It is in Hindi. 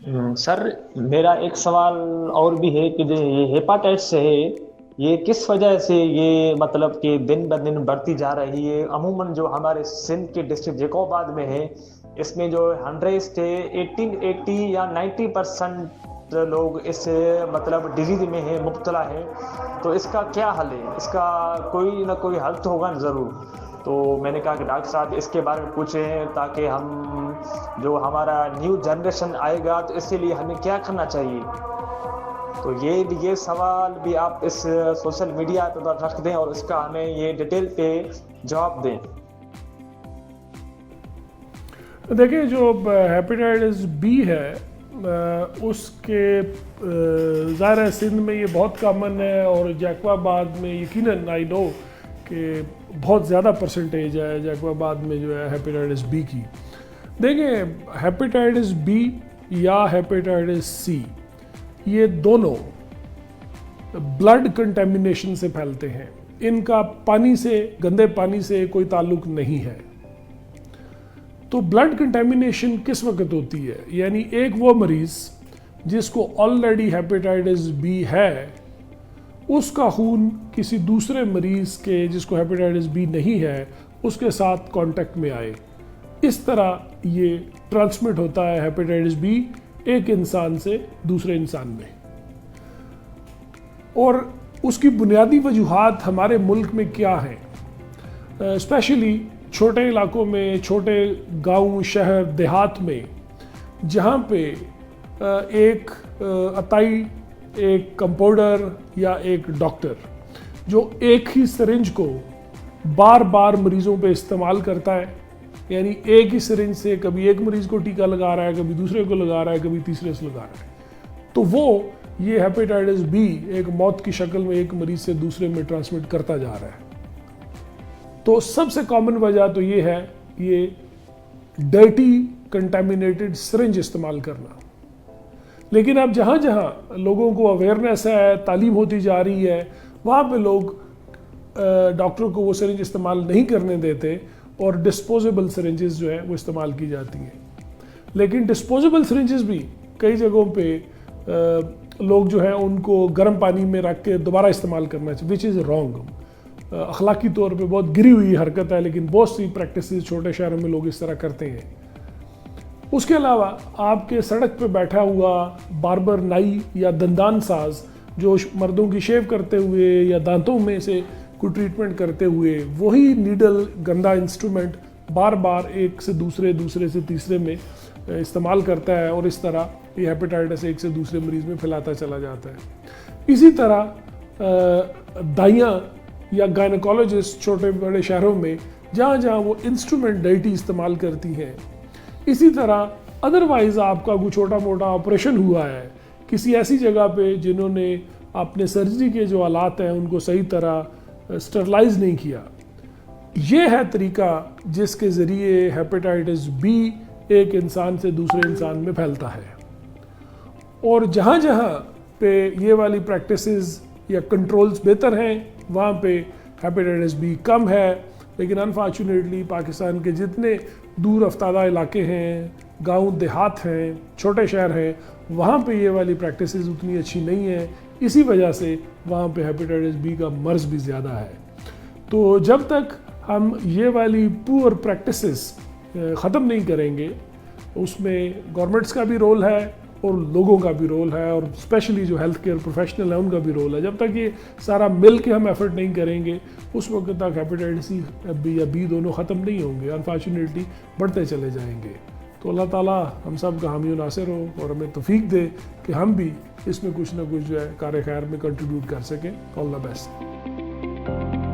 सर, मेरा एक सवाल और भी है कि जो ये हेपाटाइटिस है, ये किस वजह से ये मतलब कि दिन ब दिन बढ़ती जा रही है। अमूमन जो हमारे सिंध के डिस्ट्रिक्ट जैकोबाद में है, इसमें जो 100 से 1880 या 90% लोग इस मतलब डिजीज में है, मुब्तला है। तो इसका क्या हल है? इसका कोई ना कोई हल तो होगा ज़रूर। तो मैंने कहा कि डॉक्टर साहब इसके बारे में पूछें, ताकि हम जो हमारा न्यू जनरेशन आएगा तो इसके लिए हमें क्या करना चाहिए। तो ये सवाल भी आप इस सोशल मीडिया पर रख दें और इसका हमें ये डिटेल पे जवाब दें। देखिए, जो हेपेटाइटिस बी है उसके ज़ाहिर है सिंध में ये बहुत कॉमन है, और जैकबाबाद में यकीनन आई नो कि बहुत ज़्यादा परसेंटेज है जैकबाबाद में जो है हेपेटाइटिस बी की। देखिए, हेपेटाइटिस बी या हेपेटाइटिस सी, ये दोनों ब्लड कंटेमिनेशन से फैलते हैं। इनका पानी से, गंदे पानी से कोई ताल्लुक नहीं है। तो ब्लड कंटेमिनेशन किस वक्त होती है? यानी एक वो मरीज जिसको ऑलरेडी हेपेटाइटिस बी है, उसका खून किसी दूसरे मरीज के जिसको हेपेटाइटिस बी नहीं है उसके साथ कांटेक्ट में आए, इस तरह ये ट्रांसमिट होता है हेपेटाइटिस बी एक इंसान से दूसरे इंसान में। और उसकी बुनियादी वजूहात हमारे मुल्क में क्या हैं? स्पेशली छोटे इलाकों में, छोटे गांव, शहर, देहात में, जहाँ पे एक अताई, एक कंपाउंडर या एक डॉक्टर जो एक ही सिरिंज को बार बार मरीजों पे इस्तेमाल करता है, यानी एक ही सिरिंज से कभी एक मरीज को टीका लगा रहा है, कभी दूसरे को लगा रहा है, कभी तीसरे से लगा रहा है, तो वो ये हेपेटाइटिस बी एक मौत की शक्ल में एक मरीज से दूसरे में ट्रांसमिट करता जा रहा है। तो सबसे कॉमन वजह तो ये है, ये डर्टी कंटेमिनेटेड सिरिंज इस्तेमाल करना। लेकिन अब जहाँ जहाँ लोगों को अवेयरनेस है, तालीम होती जा रही है, वहाँ पे लोग डॉक्टर को वो सिरिंज इस्तेमाल नहीं करने देते और डिस्पोजेबल सिरिंजेस जो है वो इस्तेमाल की जाती हैं। लेकिन डिस्पोजेबल सिरिंजेस भी कई जगहों पे लोग जो है उनको गर्म पानी में रख के दोबारा इस्तेमाल करना चाहिए, विच इज़ रॉन्ग। अखलाकी तौर पे बहुत गिरी हुई हरकत है, लेकिन बहुत सी प्रैक्टिसेस छोटे शहरों में लोग इस तरह करते हैं। उसके अलावा आपके सड़क पे बैठा हुआ बार्बर, नाई या दंदान साज जो मर्दों की शेव करते हुए या दांतों में से कोई ट्रीटमेंट करते हुए वही नीडल, गंदा इंस्ट्रूमेंट बार बार एक से दूसरे, दूसरे से तीसरे में इस्तेमाल करता है, और इस तरह ये हेपेटाइटिस एक से दूसरे मरीज में फैलाता चला जाता है। इसी तरह दाइयाँ या गायनेकोलॉजिस्ट छोटे बड़े शहरों में जहाँ जहाँ वो इंस्ट्रूमेंट डर्टी इस्तेमाल करती हैं, इसी तरह अदरवाइज आपका कोई छोटा मोटा ऑपरेशन हुआ है किसी ऐसी जगह पे जिन्होंने अपने सर्जरी के जो आलात हैं उनको सही तरह स्टरलाइज नहीं किया, ये है तरीका जिसके ज़रिए हेपेटाइटिस बी एक इंसान से दूसरे इंसान में फैलता है। और जहाँ जहाँ पे ये वाली प्रैक्टिसेस या कंट्रोल्स बेहतर हैं वहाँ पे हेपेटाइटिस बी कम है। लेकिन अनफॉर्चुनेटली पाकिस्तान के जितने दूर अफ्तादा इलाके हैं, गांव देहात हैं, छोटे शहर हैं, वहाँ पे ये वाली प्रैक्टिसेस उतनी अच्छी नहीं है। इसी वजह से वहाँ पे हेपेटाइटिस बी का मर्ज भी ज़्यादा है। तो जब तक हम ये वाली पुअर प्रैक्टिसेस ख़त्म नहीं करेंगे, उसमें गवर्नमेंट्स का भी रोल है और लोगों का भी रोल है, और स्पेशली जो हेल्थ केयर प्रोफेशनल है उनका भी रोल है। जब तक ये सारा मिल के हम एफर्ट नहीं करेंगे, उस वक्त तक हेपेटाइटिस सी या बी दोनों ख़त्म नहीं होंगे, अनफॉर्चुनेटली बढ़ते चले जाएंगे। तो अल्लाह ताला हम सब का हामी नासिर हो और हमें तौफीक दे कि हम भी इसमें कुछ ना कुछ जो है कार खैर में कंट्रीब्यूट कर सकें। All the best.